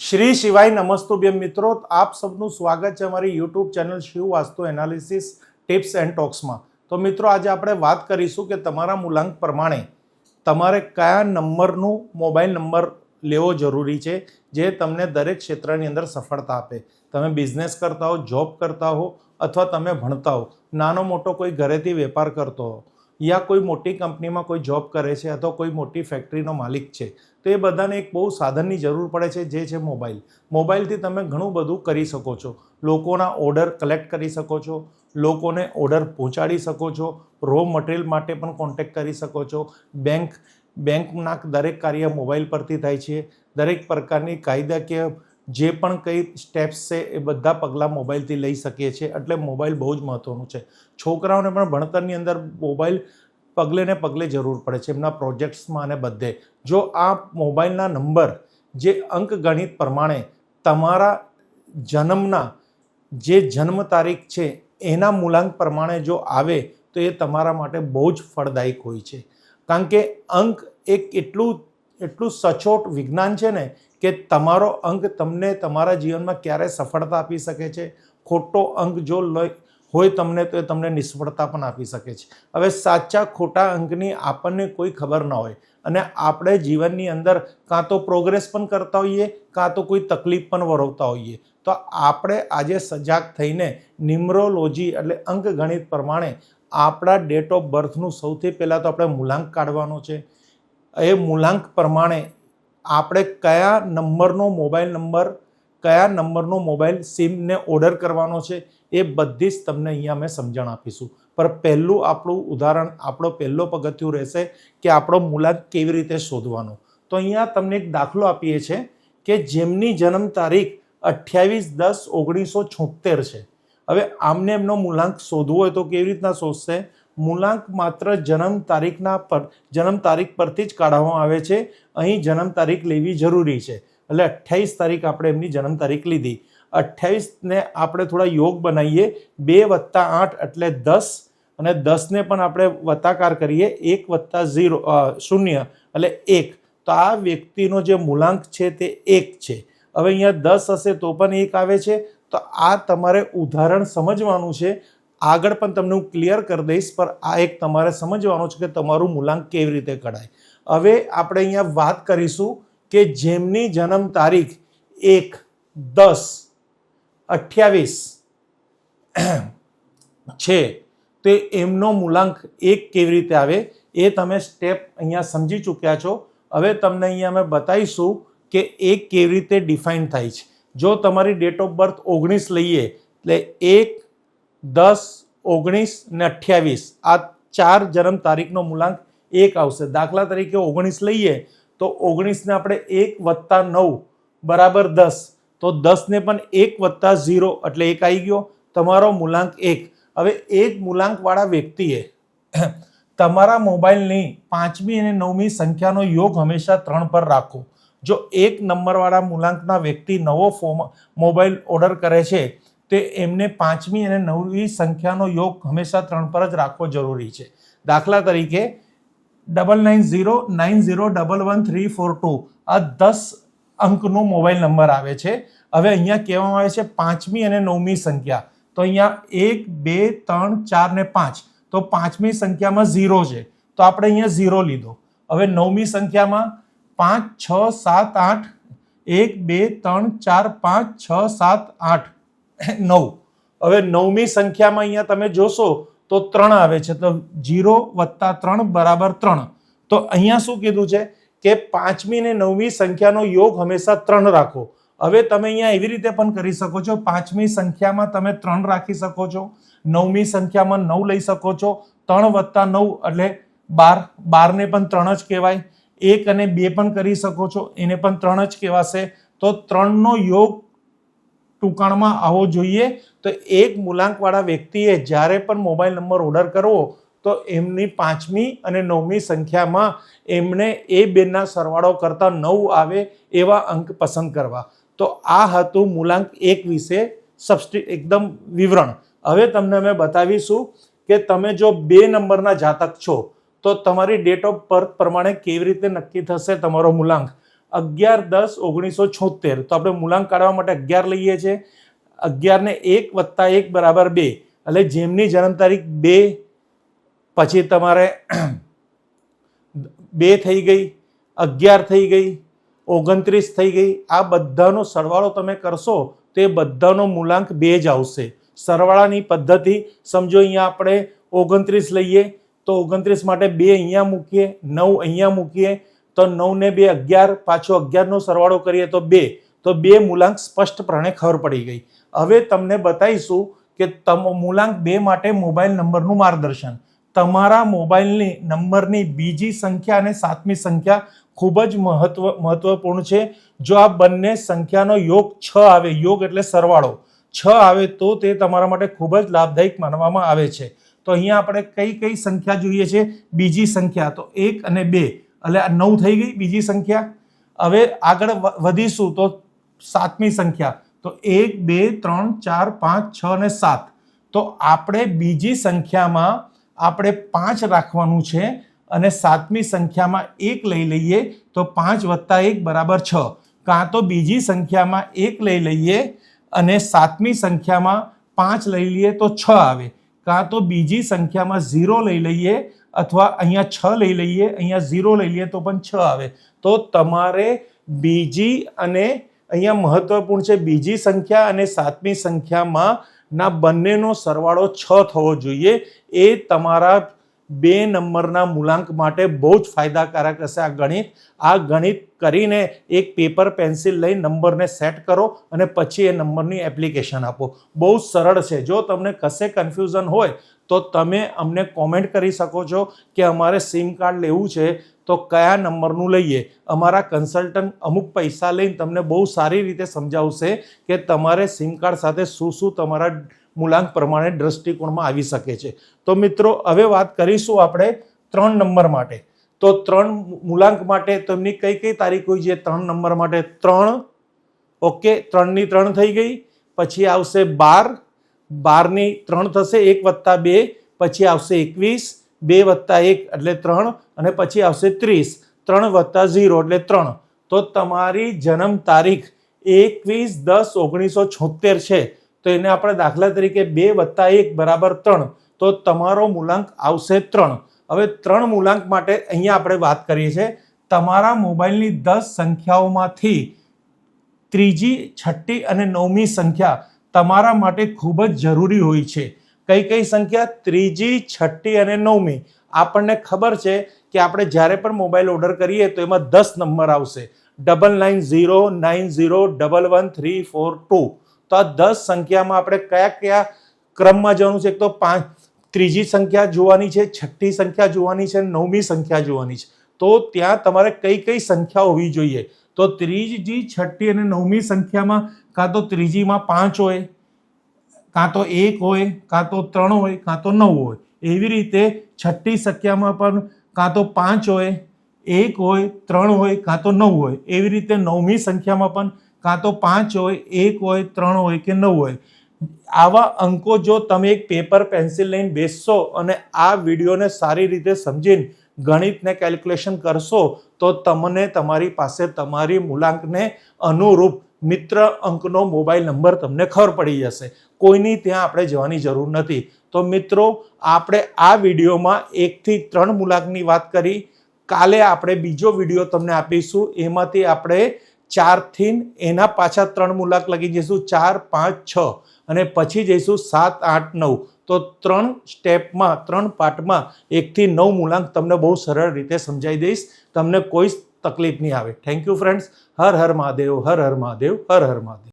શ્રી શિવાય નમસ્તુભ્યમ મિત્રો, આપ સૌનું સ્વાગત છે અમારી YouTube channel Shiv Vastu analysis tips and ટોક્સમાં। તો મિત્રો આજે આપણે વાત કરીશું કે તમારા મૂલાંક પ્રમાણે તમારે કયા નંબરનું મોબાઈલ નંબર લેવો જરૂરી છે જે તમને દરેક ક્ષેત્રની અંદર સફળતા આપે। તમે બિઝનેસ કરતા હો, જોબ કરતા હો અથવા તમે ભણતા હો, નાનો મોટો કોઈ ઘરેથી વેપાર કરતો હો યા કોઈ મોટી કંપનીમાં કોઈ જોબ કરે છે અથવા કોઈ મોટી ફેક્ટરીનો માલિક છે, તો એ બધાને એક બહુ સાધનની જરૂર પડે છે જે છે મોબાઈલ। મોબાઈલથી તમે ઘણું બધું કરી શકો છો। લોકોના ઓર્ડર કલેક્ટ કરી શકો છો, લોકોને ઓર્ડર પહોંચાડી શકો છો, રો મટીરિયલ માટે પણ કોન્ટેક્ટ કરી શકો છો। બેંકના દરેક કાર્ય મોબાઈલ પરથી થાય છે। દરેક પ્રકારની કાયદાકીય જે પણ કંઈ સ્ટેપ્સ છે એ બધા પગલાં મોબાઈલથી લઈ શકીએ છીએ, એટલે મોબાઈલ બહુ જ મહત્ત્વનું છે। છોકરાઓને પણ ભણતરની અંદર મોબાઈલ પગલે ને પગલે જરૂર પડે છે, એમના પ્રોજેક્ટ્સમાં અને બધે। જો આ મોબાઈલના નંબર જે અંકગણિત પ્રમાણે તમારા જન્મના જે જન્મ તારીખ છે એના મૂલાંક પ્રમાણે જો આવે તો એ તમારા માટે બહુ જ ફળદાયક હોય છે। કારણ કે અંક એક એટલું સચોટ વિજ્ઞાન છે ને કે તમારો અંક તમને તમારા જીવનમાં ક્યારે સફળતા આપી શકે છે, ખોટો અંક જો હોય તમને તો એ તમને નિષ્ફળતા પણ આપી શકે છે। હવે સાચા ખોટા અંકની આપણને કોઈ ખબર ન હોય અને આપણે જીવનની અંદર કાં તો પ્રોગ્રેસ પણ કરતા હોઈએ કાં તો કોઈ તકલીફ પણ વરોવતા હોઈએ, તો આપણે આજે સજાગ થઈને ન્યુમરોલોજી એટલે અંકગણિત પ્રમાણે આપણા ડેટ ઓફ બર્થનું સૌથી પહેલાં તો આપણે મૂલાંક કાઢવાનો છે। એ મૂલાંક પ્રમાણે આપણે કયા નંબરનો મોબાઈલ સિમને ઓર્ડર કરવાનો છે એ બધી જ તમને અહીંયા અમે સમજણ આપીશું। પણ પહેલું આપણું ઉદાહરણ, આપણો પહેલો પગથિયું રહેશે કે આપણો મૂલાંક કેવી રીતે શોધવાનો। તો અહીંયા તમને એક દાખલો આપીએ છીએ કે જેમની જન્મ તારીખ 28/10/1976 છે। હવે આમને એમનો મૂલાંક શોધવો હોય તો કેવી રીતના શોધશે? મૂલાંક માત્ર જન્મ તારીખ પરથી જ કાઢવામાં આવે છે। અહીં જન્મ તારીખ લેવી જરૂરી છે, એટલે 28 તારીખ આપણે એમની જન્મ તારીખ લીધી। 28ને આપણે થોડા યોગ બનાવીએ, 2 + 8 એટલે 10 અને 10ને પણ આપણે વત્તાકાર કરીએ, 1 + 0 એટલે 1, તો આ વ્યક્તિનો જે મૂલાંક છે તે 1 છે। હવે અહીંયા 10 હશે તો પણ 1 આવે છે। તો આ તમારે ઉદાહરણ સમજવાનું છે, આગળ પણ તમને હું ક્લિયર કરી દઈશ, પણ આ એક તમારે સમજવાનું છે કે તમારું મૂલાંક કેવી રીતે કઢાય। હવે આપણે અહીંયા વાત કરીશું કે જેમની જન્મ તારીખ 1/10/28 છે તો એમનો મૂલાંક 1 કેવી રીતે આવે એ તમે સ્ટેપ અહીંયા સમજી ચૂક્યા છો। હવે તમને અહીંયા અમે બતાવીશું કે એ કેવી રીતે ડિફાઇન થાય છે। જો તમારી ડેટ ઓફ બર્થ 19 લઈએ એટલે 1, 10, 19 ને 28 આ 4 જન્મ તારીખનો મૂલાંક 1 આવશે। દાખલા તરીકે 19 લઈએ તો 19ને આપણે 1 + 9 બરાબર 10, તો 10ને પણ 1 + 0 એટલે 1 આવી ગયો, તમારો મૂલાંક 1। હવે એક મૂલાંકવાળા વ્યક્તિએ તમારા મોબાઈલની 5મી અને 9મી સંખ્યાનો યોગ હંમેશા 3 પર રાખો। જો એક નંબરવાળા મૂલાંકના વ્યક્તિ નવો મોબાઈલ ઓર્ડર કરે છે તો એમને 5મી અને 9મી સંખ્યાનો યોગ હંમેશા 3 પર જ રાખવો જરૂરી છે। દાખલા તરીકે 9909011342 આ 10 અંકનો મોબાઈલ નંબર આવે છે। હવે અહીંયા કહેવામાં આવે છે 5મી અને 9મી સંખ્યા, તો અહીંયા 1, 2, 3, 4 ને 5, તો 5મી સંખ્યામાં 0 છે તો આપણે અહીંયા 0 લીધો। હવે 9મી સંખ્યામાં 5, 6, 7, 8, 1, 2, 3, 4, 5, 6, 7, 8, 9। હવે 9મી સંખ્યામાં અહીંયા તમે જોશો તો 3 આવે છે, તો 0 + 3 = 3। તો અહીંયા શું કીધું છે કે 5મી અને 9મી સંખ્યાનો યોગ હંમેશા 3 રાખો। હવે તમે અહીંયા એવી રીતે પણ કરી શકો છો, 5મી સંખ્યામાં તમે 3 રાખી શકો છો, 9મી સંખ્યામાં 9 લઈ શકો છો, 3 + 9 એટલે 12, 12ને પણ 3 જ કહેવાય। 1 અને 2 પણ કરી શકો છો, એને પણ 3 જ કહેવાશે। તો 3નો યોગ ટૂંકાણમાં આવવો જોઈએ। તો એક મૂલાંકવાળા વ્યક્તિએ જ્યારે પણ મોબાઈલ નંબર ઓર્ડર કરવો તો એમની 5મી અને 9મી સંખ્યામાં એમને એ બેના સરવાળો કરતાં 9 આવે એવા અંક પસંદ કરવા। તો આ હતું મૂલાંક 1 વિશે એકદમ વિવરણ। હવે તમને અમે બતાવીશું કે તમે જો 2 નંબરના જાતક છો તો તમારી ડેટ ઓફ બર્થ પ્રમાણે કેવી રીતે નક્કી થશે તમારો મૂલાંક। 11/10/1976 તો આપણે મૂલાંક કાઢવા માટે 11 લઈએ છીએ. 11 ને 1 વત્તા 1 બરાબર 2 એટલે જેમની જન્મ તારીખ 2 પછી તમારે 2 થઈ ગઈ, 11 થઈ ગઈ, 29 થઈ ગઈ. આ બધાનો સરવાળો તમે કરશો તો એ બધાનો મૂલાંક 2 જ આવશે. સરવાળાની પદ્ધતિ સમજો. અહીંયા આપણે 29 લઈએ તો 29 માટે 2 અહીંયા મૂકીએ, 9 અહીંયા મૂકીએ તો 9 ને 2 11, પાછો 11 નો સરવાળો કરીએ તો 2. તો 2 મૂલાંક સ્પષ્ટપણે ખબર પડી ગઈ. હવે તમને બતાવીશું કે મૂલાંક 2 માટે મોબાઈલ નંબરનું માર્ગદર્શન. તમારા મોબાઈલની નંબરની બીજી સંખ્યા અને સાતમી સંખ્યા ખૂબ જ મહત્વપૂર્ણ છે. જો આ બંને સંખ્યાનો યોગ 6 આવે, યોગ એટલે સરવાળો 6 આવે તો તે તમારા માટે ખૂબ જ લાભદાયક માનવામાં આવે છે. તો અહીંયા આપણે કઈ કઈ સંખ્યા જોઈએ છે? બીજી સંખ્યા તો 1 અને 2 એટલે 9 થઈ ગઈ બીજી સંખ્યા. હવે આગળ વધીશું તો સાતમી સંખ્યા તો 1 2 3 4 5 6 અને 7. તો આપણે બીજી સંખ્યામાં આપણે 5 રાખવાનું છે અને સાતમી સંખ્યામાં 1 લઈ લઈએ તો 5 વત્તા 1 બરાબર 6. કાં તો બીજી સંખ્યામાં 1 લઈ લઈએ અને સાતમી સંખ્યામાં 5 લઈ લઈએ તો 6 આવે. કાં તો બીજી સંખ્યામાં 0 લઈ લઈએ અથવા અહીંયા 6 લઈ લઈએ, અહીંયા 0 લઈ લઈએ તો પણ 6 આવે. તો તમારે બીજી અને અહીંયા મહત્વપૂર્ણ છે બીજી સંખ્યા અને સાતમી સંખ્યામાં ના બંનેનો સરવાળો 6 થવો જોઈએ. એ તમારા 2 નંબરના મૂલાંક માટે બહુ જ ફાયદાકારક હશે. આ ગણિત કરીને એક પેપર પેન્સિલ લઈ નંબરને સેટ કરો અને પછી એ નંબરની એપ્લિકેશન આપો. બહુ જ સરળ છે. જો તમને કશે કન્ફ્યુઝન હોય તો તમે અમને કોમેન્ટ કરી શકો છો કે અમારે સિમ કાર્ડ લેવું છે તો કયા નંબરનું લઈએ. અમારા કન્સલ્ટન્ટ અમુક પૈસા લઈને તમને બહુ સારી રીતે સમજાવશે કે તમારે સિમ કાર્ડ સાથે શું શું તમારા મૂલાંક પ્રમાણે દ્રષ્ટિકોણમાં આવી શકે છે. તો મિત્રો હવે વાત કરીશું આપણે 3 નંબર માટે. તો 3 મૂલાંક માટે તેમની કઈ કઈ તારીખ હોય છે? 3 નંબર માટે 3, ઓકે, 3 ની 3 થઈ ગઈ. પછી આવશે 12, 12 ની 3 થશે, 1 વત્તા 2, પછી આવશે 21, 2 વત્તા 1 એટલે 3 અને પછી આવશે 30, 3 વત્તા 0 એટલે 3. તો તમારી જન્મ તારીખ 21/10/1976 છે તો એને આપણે દાખલા તરીકે 2 વત્તા 1 બરાબર 3 તો તમારો મૂલાંક આવશે 3. હવે 3 મૂલાંક માટે અહીંયા આપણે વાત કરીએ છીએ. તમારા મોબાઈલની 10 સંખ્યાઓમાંથી ત્રીજી, છઠ્ઠી અને 9મી સંખ્યા તમારા માટે ખૂબ જ જરૂરી હોય છે. કઈ કઈ સંખ્યા? ત્રીજી, છઠ્ઠી અને 9મી. આપણને ખબર છે કે આપણે જ્યારે પણ મોબાઈલ ઓર્ડર કરીએ તો એમાં 10 નંબર આવશે, 9909011342. તો આ 10 સંખ્યામાં આપણે કયા કયા ક્રમમાં જવાનું છે? એક તો 5 ત્રીજી સંખ્યા જોવાની છે, છઠ્ઠી સંખ્યા જોવાની છે, 9મી સંખ્યા જોવાની છે. તો ત્યાં તમારે કઈ કઈ સંખ્યા હોવી જોઈએ? તો ત્રીજી, છઠ્ઠી અને 9મી સંખ્યામાં કાં તો ત્રીજીમાં 5 હોય, કાં તો 1 હોય, કાં તો 3 હોય, કાં તો 9 હોય. એવી રીતે છઠ્ઠી સંખ્યામાં પણ કાં તો 5 હોય, 1 હોય, 3 હોય, કાં તો 9 હોય. એવી રીતે 9મી સંખ્યામાં પણ કાં તો 5 હોય, 1 હોય, 3 હોય કે 9 હોય. આવા અંકો જો તમે એક પેપર પેન્સિલ લઈને બેસશો અને આ વિડીયોને સારી રીતે સમજીને ગણિતને કેલ્ક્યુલેશન કરશો તો તમને તમારી પાસે તમારી મૂલાંકને અનુરૂપ મિત્ર અંકનો મોબાઈલ નંબર તમને ખબર પડી જશે. કોઈની ત્યાં આપણે જવાની જરૂર નથી. તો મિત્રો આપણે આ વિડીયોમાં 1 થી 3 મૂલાંકની વાત કરી. કાલે આપણે બીજો વિડીયો તમને આપીશું. એમાંથી આપણે 4 થી એના પાછા 3 મૂલાંક લગી જઈશું, 4, 5, 6 અને પછી જઈશું 7, 8, 9. તો 3 સ્ટેપમાં 3 પાર્ટમાં 1 થી 9 મૂલાંક તમને બહુ સરળ રીતે સમજાવી દઈશ. તમને કોઈ તકલીફ નહીં આવે. Thank you friends. Har Har Mahadev, Har Har Mahadev, Har Har Mahadev.